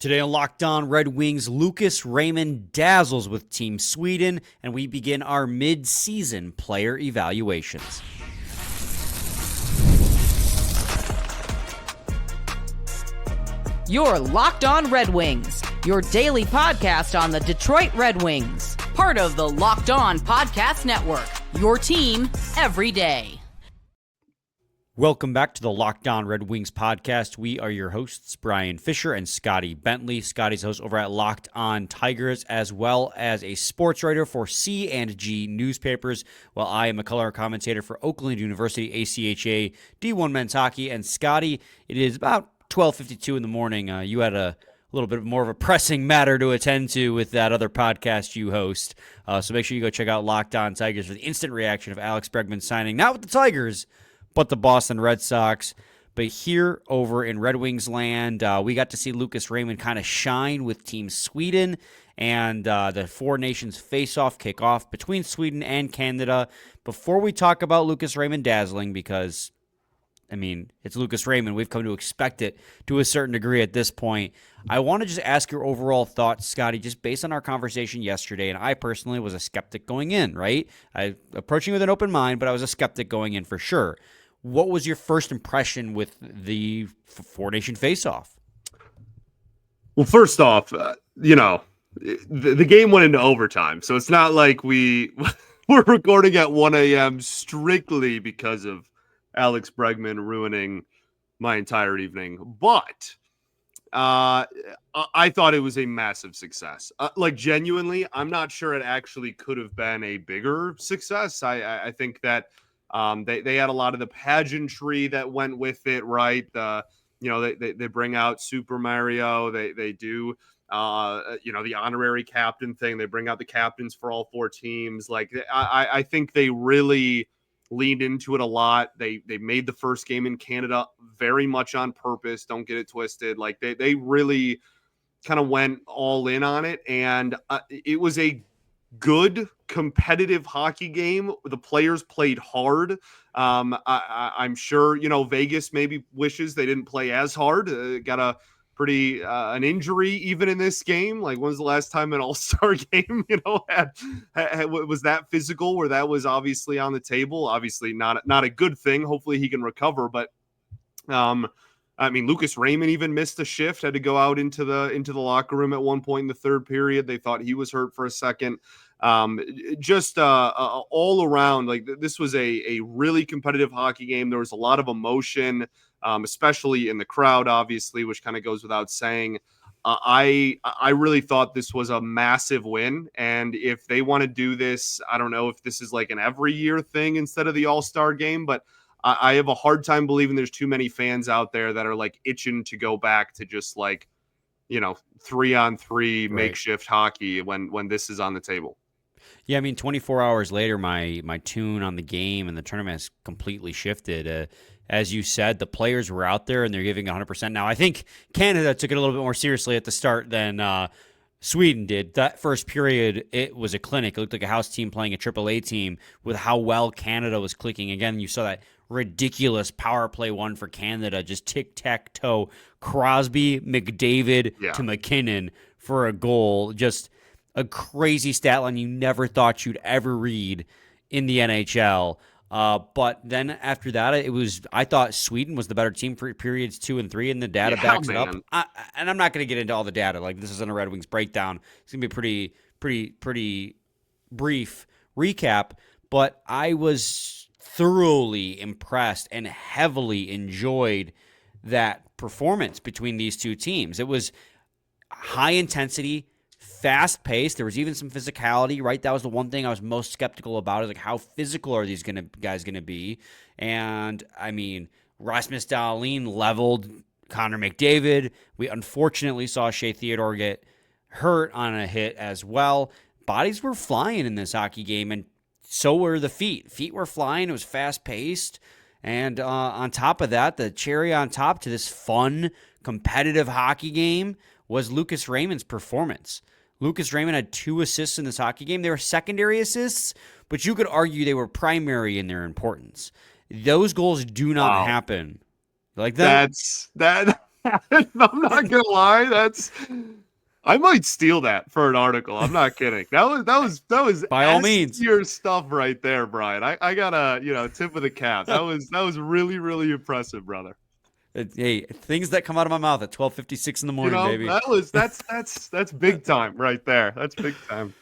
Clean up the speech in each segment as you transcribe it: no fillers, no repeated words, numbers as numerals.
Today on Locked On Red Wings, Lucas Raymond dazzles with Team Sweden, and we begin our mid-season player evaluations. You're Locked On Red Wings, your daily podcast on the Detroit Red Wings. Part of the Locked On Podcast Network, your team every day. Welcome back to the Locked On Red Wings podcast. We are your hosts, Brian Fisher and Scotty Bentley. Scotty's host over at Locked On Tigers, as well as a sports writer for C&G newspapers, while I am a color commentator for Oakland University ACHA D1 men's hockey. And Scotty, it is about 12:52 in the morning. You had a little bit more of a pressing matter to attend to with that other podcast you host. So make sure you go check out Locked On Tigers for the instant reaction of Alex Bregman signing, not with the Tigers, but the Boston Red Sox. But here over in Red Wings land, we got to see Lucas Raymond kind of shine with Team Sweden, and the Four Nations Faceoff kick off between Sweden and Canada. Before we talk about Lucas Raymond dazzling, because, I mean, it's Lucas Raymond, we've come to expect it to a certain degree at this point, I want to just ask your overall thoughts, Scotty, just based on our conversation yesterday. And I personally was a skeptic going in, right? I approaching with an open mind, but I was a skeptic going in for sure. What was your first impression with the Four Nation Faceoff? Well, first off, the game went into overtime, so it's not like we're recording at 1 a.m. strictly because of Alex Bregman ruining my entire evening. But I thought it was a massive success. Genuinely, I'm not sure it actually could have been a bigger success. I think that they had a lot of the pageantry that went with it, right? They bring out Super Mario. They do, the honorary captain thing. They bring out the captains for all four teams. I think they really leaned into it a lot. They made the first game in Canada very much on purpose. Don't get it twisted. They really kind of went all in on it. And it was a good competitive hockey game. The players played hard. I'm sure, Vegas maybe wishes they didn't play as hard. Got a pretty an injury even in this game. Like, when's the last time an all-star game, was that physical, where that was obviously on the table? Obviously not a good thing. Hopefully he can recover. But Lucas Raymond even missed a shift, had to go out into the locker room at one point in the third period. They thought he was hurt for a second. All around, this was a really competitive hockey game. There was a lot of emotion, especially in the crowd, obviously, which kind of goes without saying. I really thought this was a massive win. And if they want to do this, I don't know if this is like an every year thing instead of the All-Star game, but I have a hard time believing there's too many fans out there that are itching to go back to just 3-on-3 makeshift hockey when this is on the table. Yeah, 24 hours later, my tune on the game and the tournament has completely shifted. As you said, the players were out there and they're giving 100%. Now, I think Canada took it a little bit more seriously at the start than Sweden did. That first period, it was a clinic. It looked like a house team playing a AAA team with how well Canada was clicking. Again, you saw that ridiculous power play one for Canada, just tic-tac-toe. Crosby, McDavid to McKinnon for a goal. Just a crazy stat line you never thought you'd ever read in the NHL. But then after that, I thought Sweden was the better team for periods 2 and 3, and the data backs it up. And I'm not going to get into all the data. This isn't a Red Wings breakdown. It's going to be a pretty brief recap. But I was thoroughly impressed and heavily enjoyed that performance between these two teams. It was high intensity, fast-paced. There was even some physicality, right? That was the one thing I was most skeptical about, is how physical are these guys going to be? And, Rasmussen Lyon leveled Connor McDavid. We unfortunately saw Shea Theodore get hurt on a hit as well. Bodies were flying in this hockey game, and so were the feet. Feet were flying. It was fast-paced. And on top of that, the cherry on top to this fun, competitive hockey game was Lucas Raymond's performance. Lucas Raymond had 2 assists in this hockey game. They were secondary assists, but you could argue they were primary in their importance. Those goals do not happen like that. I'm not gonna lie. I might steal that for an article. I'm not kidding. That was By all means. your stuff right there, Brian. I got a tip of the cap. That was really, really impressive, brother. Hey, things that come out of my mouth at 12:56 in the morning, baby. That's big time right there. That's big time.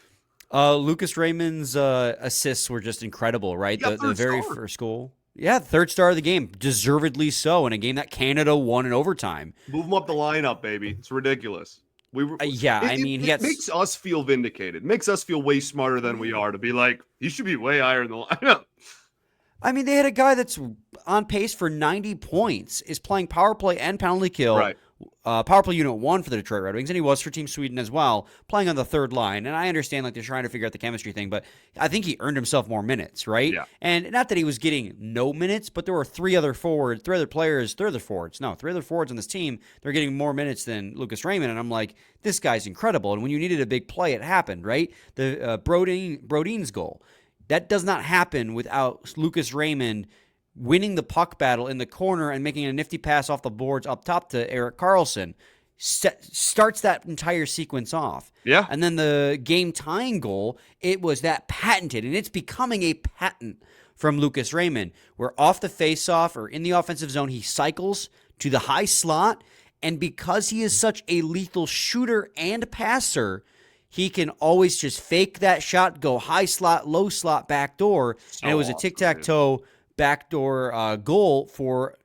Lucas Raymond's assists were just incredible, right? The very first goal. Yeah, third star of the game, deservedly so, in a game that Canada won in overtime. Move him up the lineup, baby. It's ridiculous. It makes us feel vindicated. Makes us feel way smarter than we are to be like, he should be way higher in the lineup. I mean, they had a guy that's on pace for 90 points, is playing power play and penalty kill. Right. Power play unit 1 for the Detroit Red Wings, and he was for Team Sweden as well, playing on the third line. And I understand they're trying to figure out the chemistry thing, but I think he earned himself more minutes, right? Yeah. And not that he was getting no minutes, but there were three other forwards on this team. They're getting more minutes than Lucas Raymond, and I'm like, this guy's incredible. And when you needed a big play, it happened, right? The Brodin's goal. That does not happen without Lucas Raymond winning the puck battle in the corner and making a nifty pass off the boards up top to Erik Karlsson. Starts that entire sequence off. Yeah. And then the game-tying goal, it was that patented, and it's becoming a patent from Lucas Raymond, where off the face-off or in the offensive zone, he cycles to the high slot, and because he is such a lethal shooter and passer, he can always just fake that shot, go high slot, low slot, back door, and it was a tic-tac-toe backdoor goal for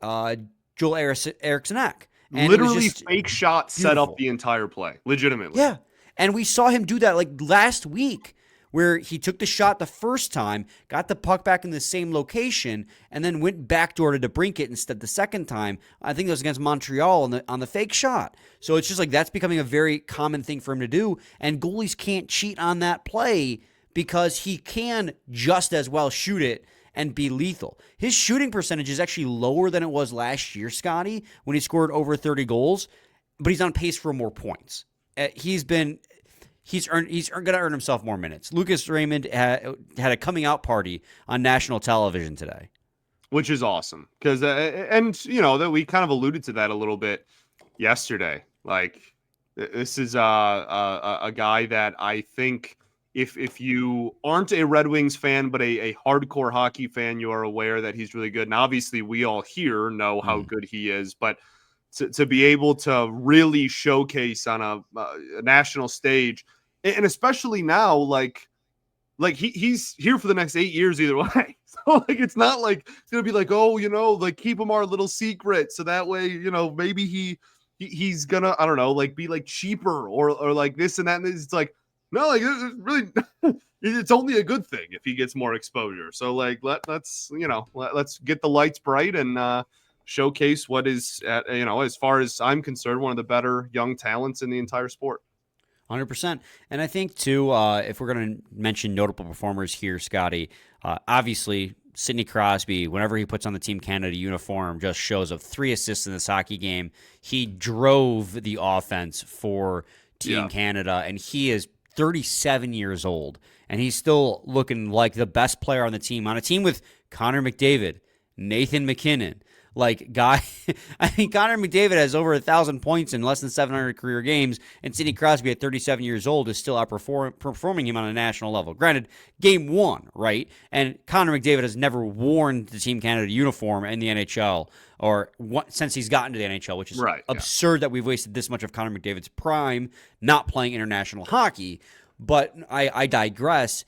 Joel Eriksson. Literally fake shot set up the entire play. Legitimately. Yeah. And we saw him do that like last week, where he took the shot the first time, got the puck back in the same location, and then went backdoor to DeBrincat instead the second time. I think it was against Montreal on the fake shot. So it's just like that's becoming a very common thing for him to do, and goalies can't cheat on that play because he can just as well shoot it and be lethal. His shooting percentage is actually lower than it was last year, Scotty, when he scored over 30 goals, but he's on pace for more points. He's going to earn himself more minutes. Lucas Raymond had a coming out party on national television today, which is awesome because and you know that we kind of alluded to that a little bit yesterday. Like this is a guy that I think if you aren't a Red Wings fan but a hardcore hockey fan, you are aware that he's really good. And obviously we all here know how good he is, but to be able to really showcase on a national stage, and especially now, like he's here for the next 8 years either way. So like it's not like it's gonna be like, oh, you know, like keep him our little secret so that way, you know, maybe he's gonna, I don't know, like be like cheaper or like this and that. And it's like, no, like it's really it's only a good thing if he gets more exposure. So like let's get the lights bright and showcase what is, as far as I'm concerned, one of the better young talents in the entire sport. 100%. And I think, too, if we're going to mention notable performers here, Scotty, obviously Sidney Crosby, whenever he puts on the Team Canada uniform, just shows up 3 assists in this hockey game. He drove the offense for Team Canada, and he is 37 years old, and he's still looking like the best player on the team, on a team with Connor McDavid, Nathan McKinnon. I mean, Connor McDavid has over 1,000 points in less than 700 career games, and Sidney Crosby at 37 years old is still outperforming him on a national level. Granted, game 1, right? And Connor McDavid has never worn the Team Canada uniform in the NHL since he's gotten to the NHL, which is absurd that we've wasted this much of Connor McDavid's prime not playing international hockey. But I digress.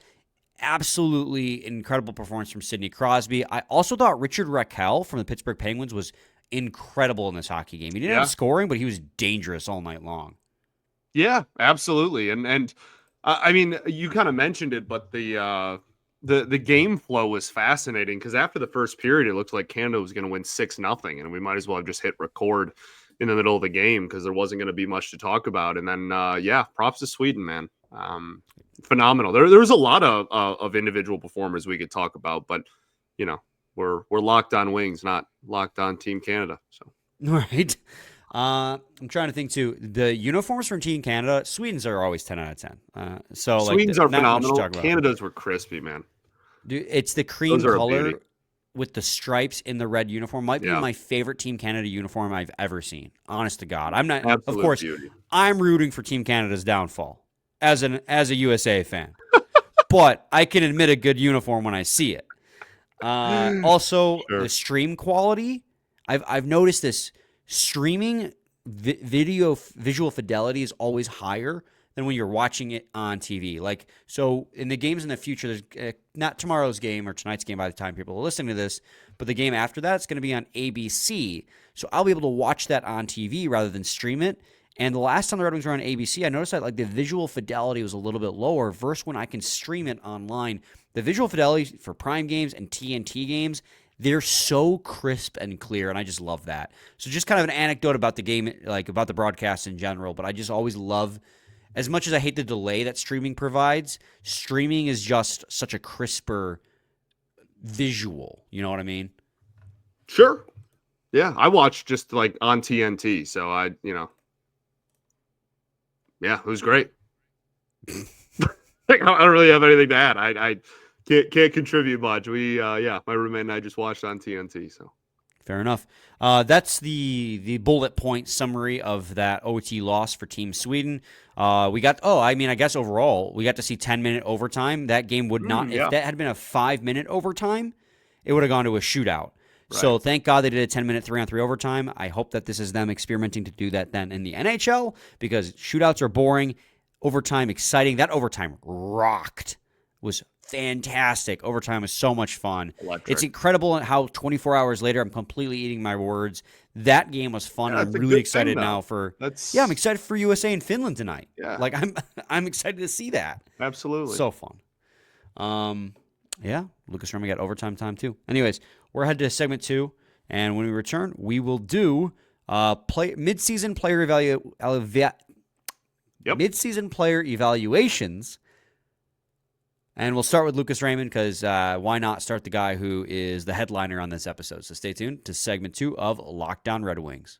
Absolutely incredible performance from Sidney Crosby. I also thought Richard Raquel from the Pittsburgh Penguins was incredible in this hockey game. He didn't have scoring, but he was dangerous all night long. Yeah, absolutely. And I mean, you kind of mentioned it, but the game flow was fascinating because after the first period, it looked like Canada was going to win 6-0, and we might as well have just hit record in the middle of the game because there wasn't going to be much to talk about. And then, props to Sweden, man. Phenomenal. There was a lot of individual performers we could talk about, but we're locked on Wings, not locked on Team Canada. So right. I'm trying to think too. The uniforms from Team Canada, Sweden's are always 10 out of 10. Sweden's are phenomenal. Canada's were crispy, man. Dude, it's the cream color. with the stripes in the red uniform might be Yeah. my favorite Team Canada uniform I've ever seen. Honest to God. I'm not, Absolute of course, beauty. I'm rooting for Team Canada's downfall as a USA fan. But I can admit a good uniform when I see it. Also, Sure. the stream quality. I've noticed this streaming visual fidelity is always higher than when you're watching it on TV. Like, so in the games in the future, there's not tomorrow's game or tonight's game by the time people are listening to this, but the game after that is going to be on ABC. So I'll be able to watch that on TV rather than stream it. And the last time the Red Wings were on ABC, I noticed that like the visual fidelity was a little bit lower versus when I can stream it online. The visual fidelity for Prime games and TNT games, they're so crisp and clear, and I just love that. So just kind of an anecdote about the game, like about the broadcast in general, but I just always love, as much as I hate the delay that streaming provides, streaming is just such a crisper visual. You know what I mean? Sure. Yeah, I watched just like on TNT, so yeah, it was great. I don't really have anything to add. I can't contribute much. My roommate and I just watched on TNT. So fair enough. That's the bullet point summary of that OT loss for Team Sweden. I guess overall we got to see 10-minute overtime. That game would not, if that had been a 5-minute overtime, it would have gone to a shootout. Right. So thank God they did a 10-minute 3-on-3 overtime. I hope that this is them experimenting to do that then in the NHL, because shootouts are boring. Overtime, exciting. That overtime rocked. Was fantastic. Overtime was so much fun. Electric. It's incredible how 24 hours later, I'm completely eating my words. That game was fun. Yeah, I'm really excited now I'm excited for USA and Finland tonight. Yeah. Like I'm excited to see that. Absolutely. So fun. Lucas Raymond got overtime time too. Anyways, we're headed to segment 2, and when we return, we will do midseason player evaluations. And we'll start with Lucas Raymond because why not start the guy who is the headliner on this episode? So stay tuned to segment 2 of Lockdown Red Wings.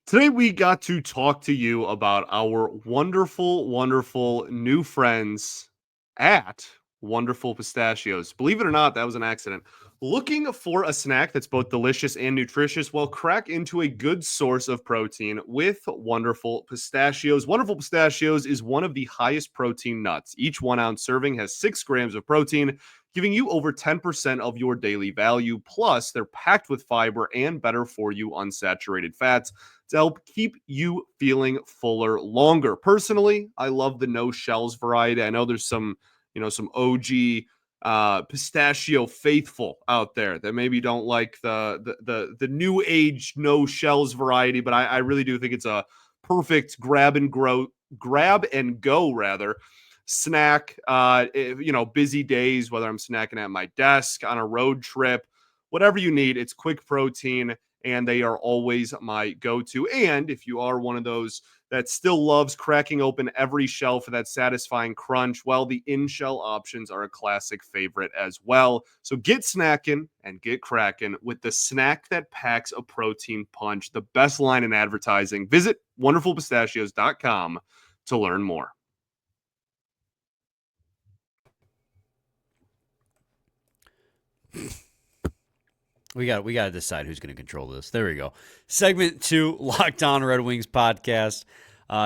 Today we got to talk to you about our wonderful, wonderful new friends at Wonderful Pistachios. Believe it or not, that was an accident. Looking for a snack that's both delicious and nutritious? Well, crack into a good source of protein with Wonderful Pistachios. Wonderful Pistachios is one of the highest protein nuts. Each 1-ounce serving has 6 grams of protein, giving you over 10% of your daily value. Plus, they're packed with fiber and better for you unsaturated fats to help keep you feeling fuller longer. Personally, I love the no shells variety. I know there's some OG pistachio faithful out there that maybe don't like the new age no shells variety, but I really do think it's a perfect grab and go snack. Busy days, whether I'm snacking at my desk, on a road trip, whatever you need, it's quick protein, and they are always my go-to. And if you are one of those that still loves cracking open every shell for that satisfying crunch, well, the in-shell options are a classic favorite as well. So get snackin' and get crackin' with the snack that packs a protein punch. The best line in advertising. Visit wonderfulpistachios.com to learn more. We got to decide who's going to control this. There we go. Segment 2, Locked On Red Wings podcast.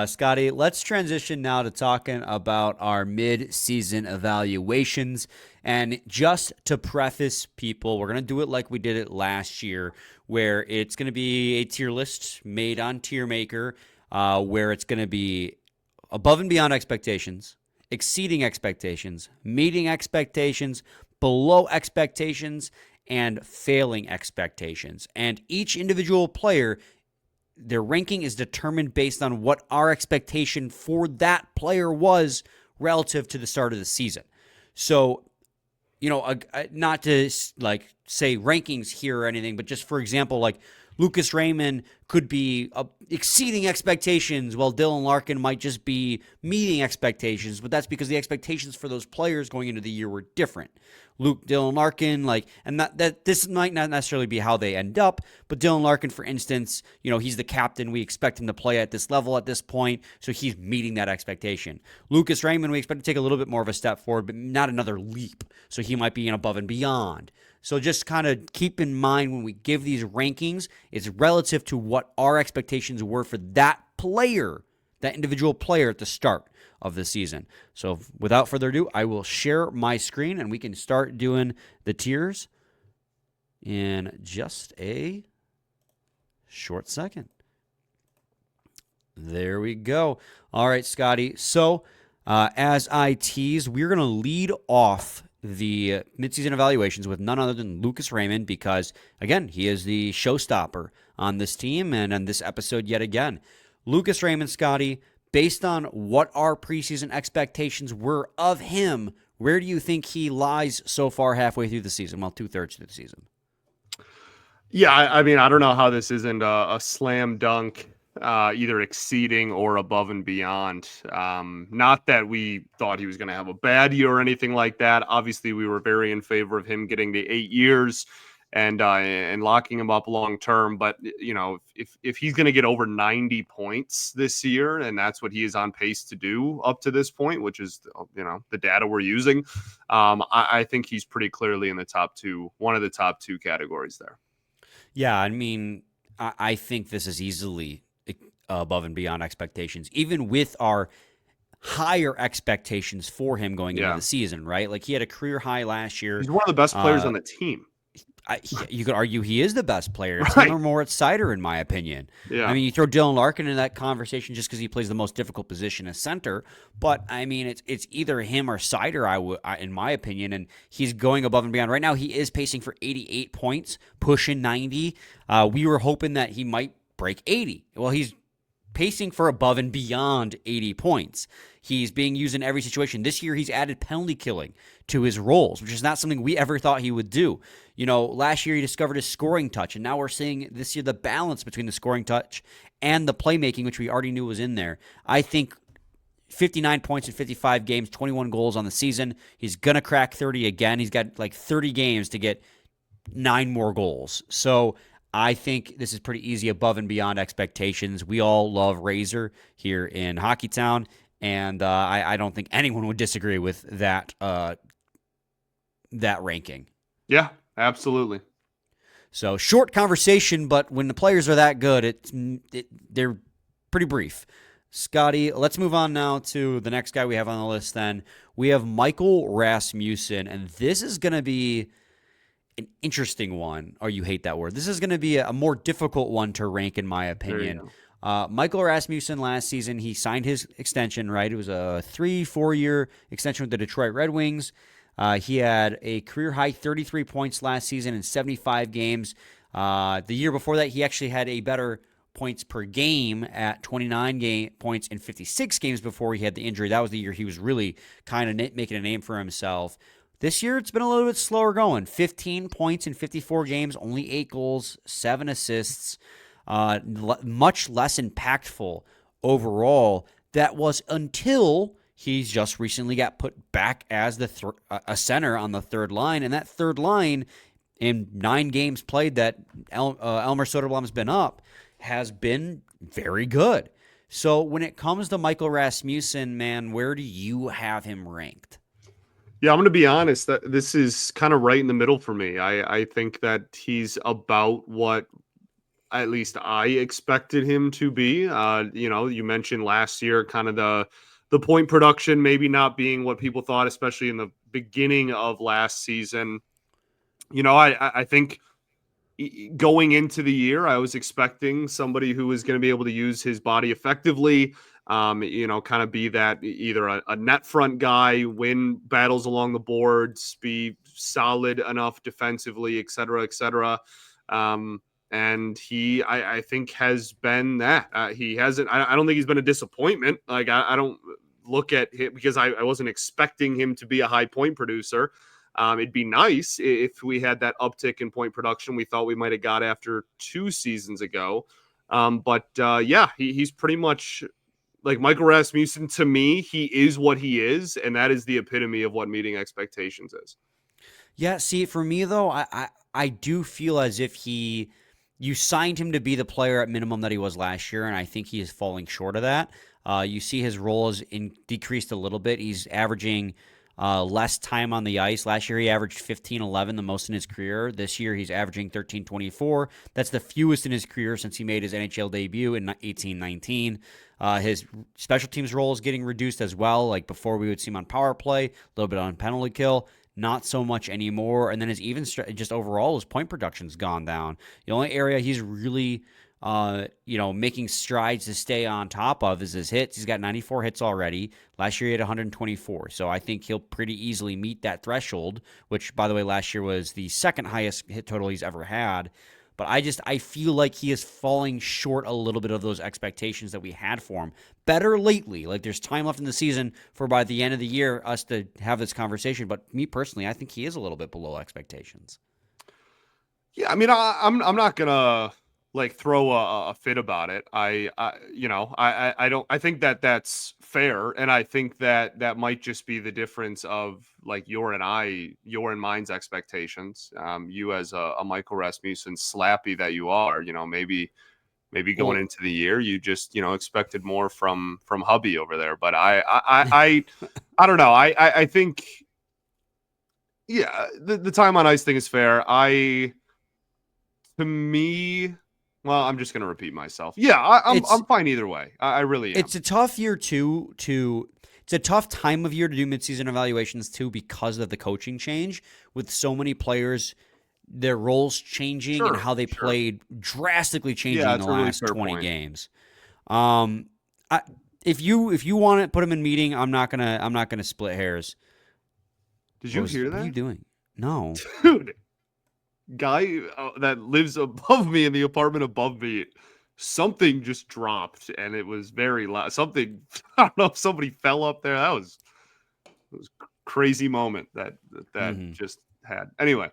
Scotty, let's transition now to talking about our mid-season evaluations. And just to preface people, we're going to do it like we did it last year, where it's going to be a tier list made on Tier Maker, where it's going to be above and beyond expectations, exceeding expectations, meeting expectations, below expectations, and failing expectations. And each individual player, their ranking is determined based on what our expectation for that player was relative to the start of the season. So, not to say rankings here or anything, but just for example, like Lucas Raymond could be exceeding expectations, while Dylan Larkin might just be meeting expectations, but that's because the expectations for those players going into the year were different. Dylan Larkin, and that this might not necessarily be how they end up, but Dylan Larkin, for instance, he's the captain. We expect him to play at this level at this point, so he's meeting that expectation. Lucas Raymond, we expect to take a little bit more of a step forward, but not another leap, so he might be an above and beyond. So just kind of keep in mind when we give these rankings, it's relative to what our expectations were for that player, that individual player at the start of the season. So without further ado, I will share my screen and we can start doing the tiers in just a short second. There we go. All right, Scotty. So as I teased, we're going to lead off the midseason evaluations with none other than Lucas Raymond because, again, he is the showstopper on this team and on this episode yet again. Lucas Raymond, Scotty, based on what our preseason expectations were of him, where do you think he lies so far halfway through the season? Well, 2/3 through the season. Yeah, I mean, I don't know how this isn't a slam dunk, either exceeding or above and beyond. Not that we thought he was going to have a bad year or anything like that. Obviously, we were very in favor of him getting the 8 years and locking him up long term. But if he's going to get over 90 points this year, and that's what he is on pace to do up to this point, which is the data we're using, I think he's pretty clearly in the top two, one of the top two categories there. Yeah, I mean, I think this is easily above and beyond expectations, even with our higher expectations for him going into the season, right? Like he had a career high last year. He's one of the best players on the team. You could argue he is the best player. It's Right. him or Moritz Seider, in my opinion. Yeah. I mean, you throw Dylan Larkin in that conversation just because he plays the most difficult position as center. But, I mean, it's either him or Seider, in my opinion, and he's going above and beyond. Right now, he is pacing for 88 points, pushing 90. We were hoping that he might break 80. Well, he's pacing for above and beyond 80 points. He's being used in every situation. This year, he's added penalty killing to his roles, which is not something we ever thought he would do. Last year he discovered his scoring touch, and now we're seeing this year the balance between the scoring touch and the playmaking, which we already knew was in there. I think 59 points in 55 games, 21 goals on the season. He's going to crack 30 again. He's got like 30 games to get 9 more goals. So I think this is pretty easy above and beyond expectations. We all love Razor here in Hockeytown, and I don't think anyone would disagree with that ranking. Yeah, absolutely. So short conversation, but when the players are that good, they're pretty brief. Scotty, let's move on now to the next guy we have on the list then. We have Michael Rasmussen, and this is going to be an interesting one, or you hate that word. This is going to be a more difficult one to rank, in my opinion. Michael Rasmussen last season, he signed his extension, right? It was a 3-4 year extension with the Detroit Red Wings. He had a career-high 33 points last season in 75 games. The year before that, he actually had a better points per game at 29 points in 56 games before he had the injury. That was the year he was really kind of making a name for himself. This year, it's been a little bit slower going. 15 points in 54 games, only 8 goals, 7 assists. Much less impactful overall. That was until he's just recently got put back as a center on the third line, and that third line in 9 games played that Elmer Soderblom's been up has been very good. So when it comes to Michael Rasmussen, man, where do you have him ranked? Yeah, I'm going to be honest. That this is kind of right in the middle for me. I think that he's about what at least I expected him to be. You mentioned last year kind of the point production maybe not being what people thought, especially in the beginning of last season. I think going into the year, I was expecting somebody who was going to be able to use his body effectively, kind of be that either a net front guy, win battles along the boards, be solid enough defensively, et cetera, et cetera. And he, I think, has been that. He hasn't. I don't think he's been a disappointment. Like I don't look at him because I wasn't expecting him to be a high point producer. It'd be nice if we had that uptick in point production we thought we might have got after 2 seasons ago. He's pretty much like Michael Rasmussen. To me, he is what he is, and that is the epitome of what meeting expectations is. Yeah, see, for me though, I do feel as if you signed him to be the player at minimum that he was last year, and I think he is falling short of that. You see his role has decreased a little bit. He's averaging less time on the ice. Last year he averaged 15-11, the most in his career. This year he's averaging 13-24. That's the fewest in his career since he made his NHL debut in 18-19. His special teams role is getting reduced as well. Like before, we would see him on power play, a little bit on penalty kill. Not so much anymore. And then just overall, his point production's gone down. The only area he's really, making strides to stay on top of is his hits. He's got 94 hits already. Last year he had 124. So I think he'll pretty easily meet that threshold, which, by the way, last year was the second highest hit total he's ever had. But I feel like he is falling short a little bit of those expectations that we had for him. Better lately. Like there's time left in the season for by the end of the year us to have this conversation. But me personally, I think he is a little bit below expectations. Yeah, I mean, I'm not gonna like throw a fit about it. I think that's fair, and I think that might just be the difference of like your and mine's expectations. You as a Michael Rasmussen slappy that you are, maybe going into the year you just expected more from hubby over there. But I don't know. I think the time on ice thing is fair. To me. Well, I'm just going to repeat myself. Yeah, I'm fine either way. I really am. It's a tough year, too. It's a tough time of year to do midseason evaluations, too, because of the coaching change with so many players, their roles changing and how they played drastically changing in the last 20 games. If you want to put them in meeting, I'm not gonna split hairs. Did you hear that? What are you doing? No. Dude. Guy that lives above me in the apartment above me, something just dropped and it was very loud. Something, I don't know if somebody fell up there. That was a crazy moment that just had. Anyway,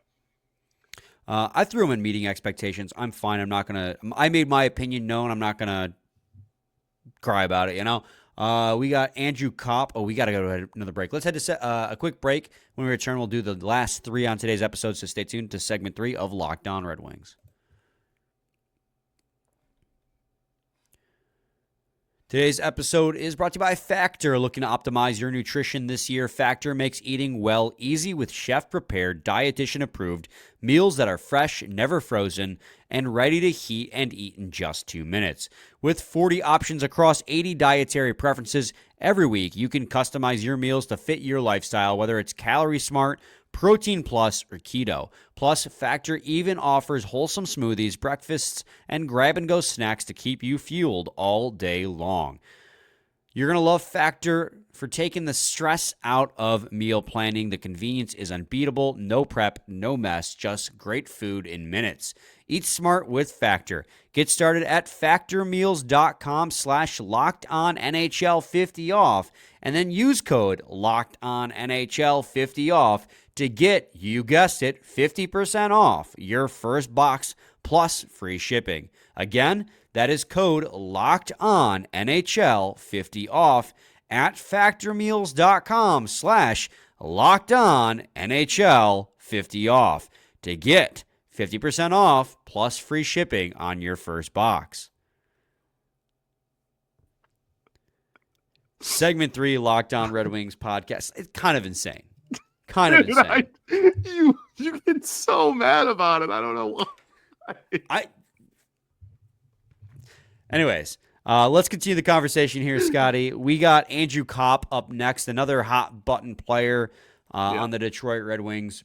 I threw him in meeting expectations. I'm fine. I made my opinion known. I'm not gonna cry about it. We got Andrew Copp. Oh, we got to go to another break. Let's head to a quick break. When we return, we'll do the last 3 on today's episode, so stay tuned to segment 3 of Locked On Red Wings. Today's episode is brought to you by Factor. Looking to optimize your nutrition this year, Factor makes eating well easy with chef-prepared, dietitian-approved meals that are fresh, never frozen, and ready to heat and eat in just 2 minutes. With 40 options across 80 dietary preferences, every week you can customize your meals to fit your lifestyle, whether it's Calorie Smart, Protein Plus, or Keto. Plus, Factor even offers wholesome smoothies, breakfasts, and grab-and-go snacks to keep you fueled all day long. You're going to love Factor for taking the stress out of meal planning. The convenience is unbeatable. No prep, no mess, just great food in minutes. Eat smart with Factor. Get started at factormeals.com/LockedOnNHL50off and then use code LockedOnNHL50off to get, you guessed it, 50% off your first box plus free shipping. Again, that is code LockedOnNHL50off at factormeals.com/LockedOnNHL50off to get 50% off plus free shipping on your first box. Segment 3, Locked On Red Wings podcast. It's kind of insane. Insane. You get so mad about it. I don't know why. Anyways, let's continue the conversation here, Scotty. We got Andrew Copp up next, another hot button player on the Detroit Red Wings.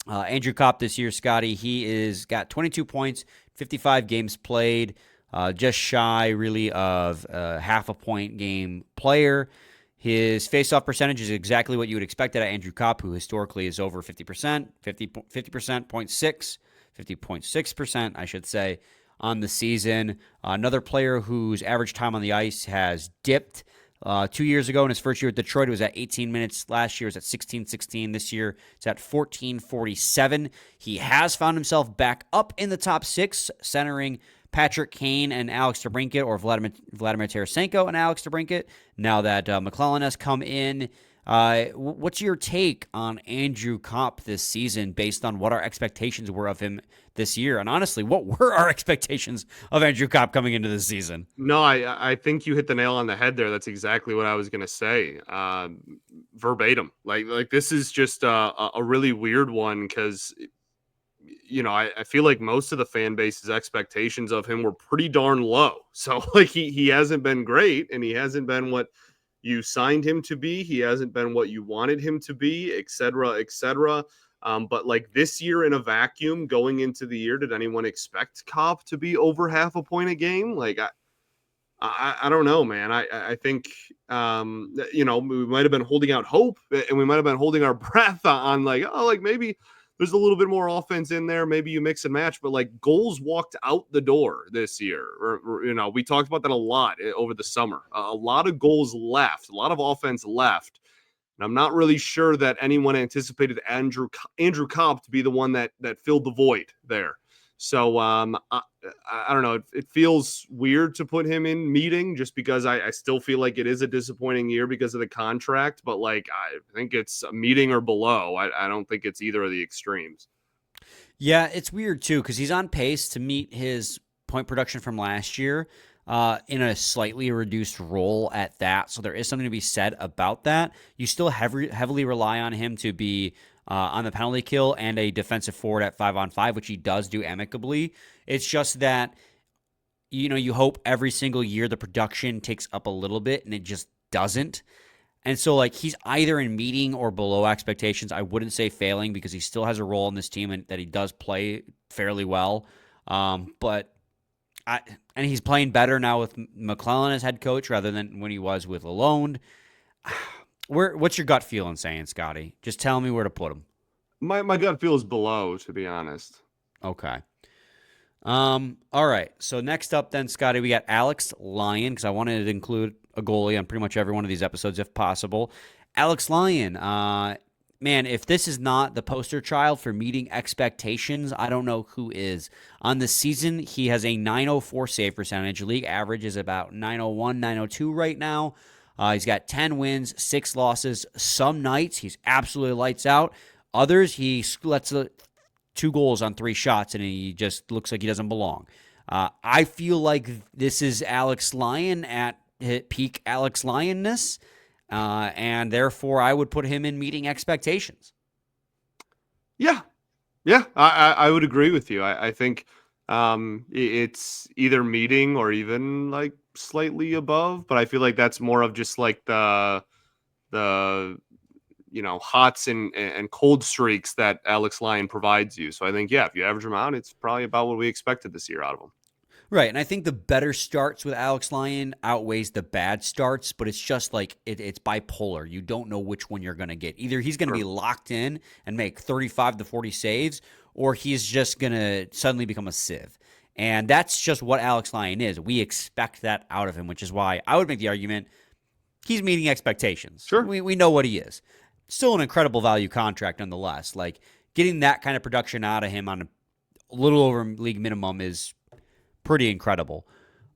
Andrew Copp this year, Scotty, he is got 22 points, 55 games played, just shy really of half a point game player. His faceoff percentage is exactly what you would expect out of Andrew Copp, who historically is over 50%, 50.6%, I should say, on the season. Another player whose average time on the ice has dipped 2 years ago in his first year at Detroit, it was at 18 minutes. Last year it was at 16-16. This year it's at 14-47. He has found himself back up in the top 6, centering Patrick Kane and Alex DeBrincat, or Vladimir Tarasenko and Alex DeBrincat. Now that McLellan has come in, what's your take on Andrew Copp this season based on what our expectations were of him this year? And honestly, what were our expectations of Andrew Copp coming into this season? No, I think you hit the nail on the head there. That's exactly what I was going to say. Verbatim. Like this is just a really weird one because, I feel like most of the fan base's expectations of him were pretty darn low. So like he hasn't been great, and he hasn't been what you signed him to be. He hasn't been what you wanted him to be, et cetera, et cetera. But like this year in a vacuum going into the year, did anyone expect Copp to be over half a point a game? Like, I don't know, man. I think, we might have been holding out hope, and we might have been holding our breath on like, maybe there's a little bit more offense in there. Maybe you mix and match, but like goals walked out the door this year. Or we talked about that a lot over the summer. A lot of goals left, a lot of offense left. And I'm not really sure that anyone anticipated Andrew Copp to be the one that filled the void there. So I don't know. It feels weird to put him in meeting just because I still feel like it is a disappointing year because of the contract. But like, I think it's a meeting or below. I don't think it's either of the extremes. Yeah, it's weird too because he's on pace to meet his point production from last year in a slightly reduced role at that. So there is something to be said about that. You still heavily rely on him to be on the penalty kill and a defensive forward at 5-on-5, which he does do amicably. It's just that, you hope every single year the production takes up a little bit, and it just doesn't. And so, like, he's either in meeting or below expectations. I wouldn't say failing because he still has a role in this team and that he does play fairly well. And he's playing better now with McLellan as head coach rather than when he was with Lalonde. What's your gut feeling saying, Scotty? Just tell me where to put him. My gut feels below, to be honest. Okay. All right. So next up then, Scotty, we got Alex Lyon, because I wanted to include a goalie on pretty much every one of these episodes if possible. Alex Lyon, man, if this is not the poster child for meeting expectations, I don't know who is. On the season, he has a .904 save percentage. League average is about .901, .902 right now. He's got 10 wins, 6 losses. Some nights he's absolutely lights out. Others he lets 2 goals on 3 shots, and he just looks like he doesn't belong. I feel like this is Alex Lyon at peak Alex Lyonness, and therefore I would put him in meeting expectations. Yeah, I would agree with you. I think it's either meeting or even like slightly above, but I feel like that's more of just like the hots and cold streaks that Alex Lyon provides you. So I think, if you average them out, it's probably about what we expected this year out of him. Right, and I think the better starts with Alex Lyon outweighs the bad starts, but it's just like it's bipolar. You don't know which one you're going to get. Either he's going to be locked in and make 35 to 40 saves, or he's just going to suddenly become a sieve. And that's just what Alex Lyon is. We expect that out of him, which is why I would make the argument he's meeting expectations. Sure. We know what he is. Still an incredible value contract nonetheless. Like, getting that kind of production out of him on a little over league minimum is pretty incredible.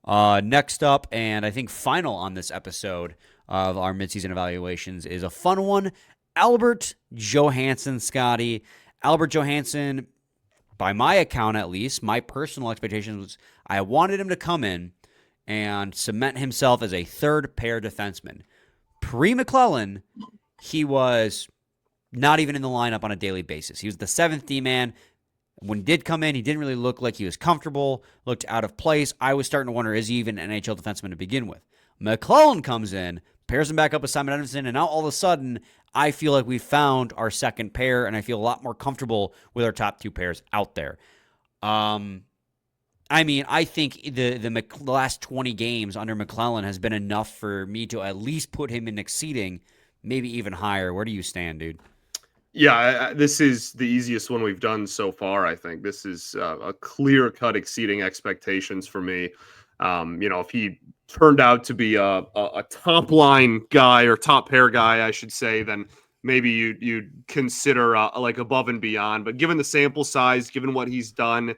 Next up, and I think final on this episode of our midseason evaluations, is a fun one. Albert Johansson, Scotty. Albert Johansson, by my account at least, my personal expectations was I wanted him to come in and cement himself as a third pair defenseman. Pre-McLellan, he was not even in the lineup on a daily basis. He was the 7th D-man. When he did come in, he didn't really look like he was comfortable, looked out of place. I was starting to wonder, is he even an NHL defenseman to begin with? McLellan comes in, pairs him back up with Simon Edmondson, and now all of a sudden, I feel like we found our second pair, and I feel a lot more comfortable with our top 2 pairs out there. I think the last 20 games under McLellan has been enough for me to at least put him in exceeding, maybe even higher. Where do you stand, dude? Yeah, this is the easiest one we've done so far. I think this is a clear-cut exceeding expectations for me. If he turned out to be a top line guy or top pair guy, I should say, then maybe you'd consider like above and beyond. But given the sample size, given what he's done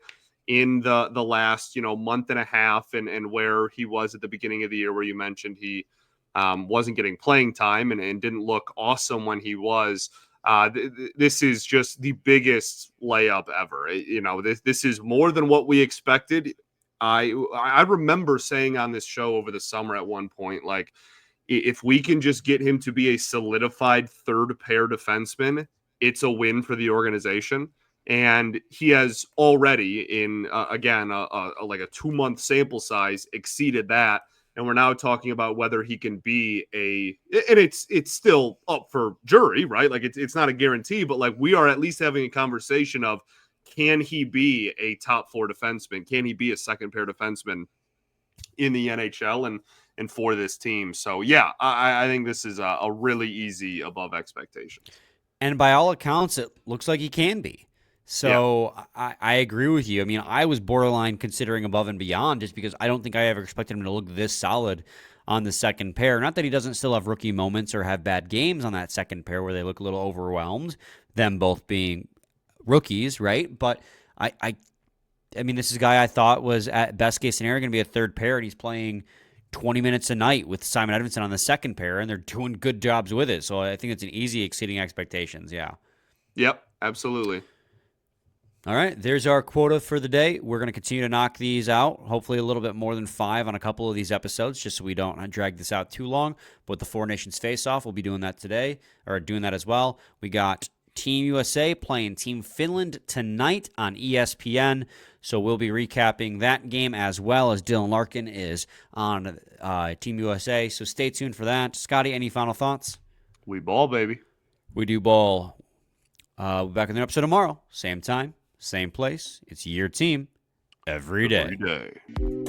in the last month and a half, and where he was at the beginning of the year, where you mentioned he wasn't getting playing time and didn't look awesome when he was. This is just the biggest layup ever. This is more than what we expected. I remember saying on this show over the summer at one point, like, if we can just get him to be a solidified third pair defenseman, it's a win for the organization. And he has already, in again like a 2-month sample size, exceeded that. And we're now talking about whether he can be and it's still up for jury, right? Like it's not a guarantee, but like we are at least having a conversation of, can he be a top 4 defenseman? Can he be a second pair defenseman in the NHL and for this team? So yeah, I think this is a really easy above expectation. And by all accounts, it looks like he can be. So yeah. I agree with you. I mean, I was borderline considering above and beyond just because I don't think I ever expected him to look this solid on the second pair. Not that he doesn't still have rookie moments or have bad games on that second pair where they look a little overwhelmed, them both being rookies, right? But I mean, this is a guy I thought was at best case scenario going to be a third pair, and he's playing 20 minutes a night with Simon Edvinsson on the second pair, and they're doing good jobs with it. So I think it's an easy exceeding expectations. Yeah. Yep, absolutely. All right, there's our quota for the day. We're going to continue to knock these out, hopefully a little bit more than 5 on a couple of these episodes, just so we don't drag this out too long. But the 4 Nations Faceoff, we'll be doing that today, or doing that as well. We got Team USA playing Team Finland tonight on ESPN, so we'll be recapping that game as well, as Dylan Larkin is on Team USA. So stay tuned for that. Scotty, any final thoughts? We ball, baby. We do ball. We'll be back in the episode tomorrow. Same time, same place. It's your team every day. Every day.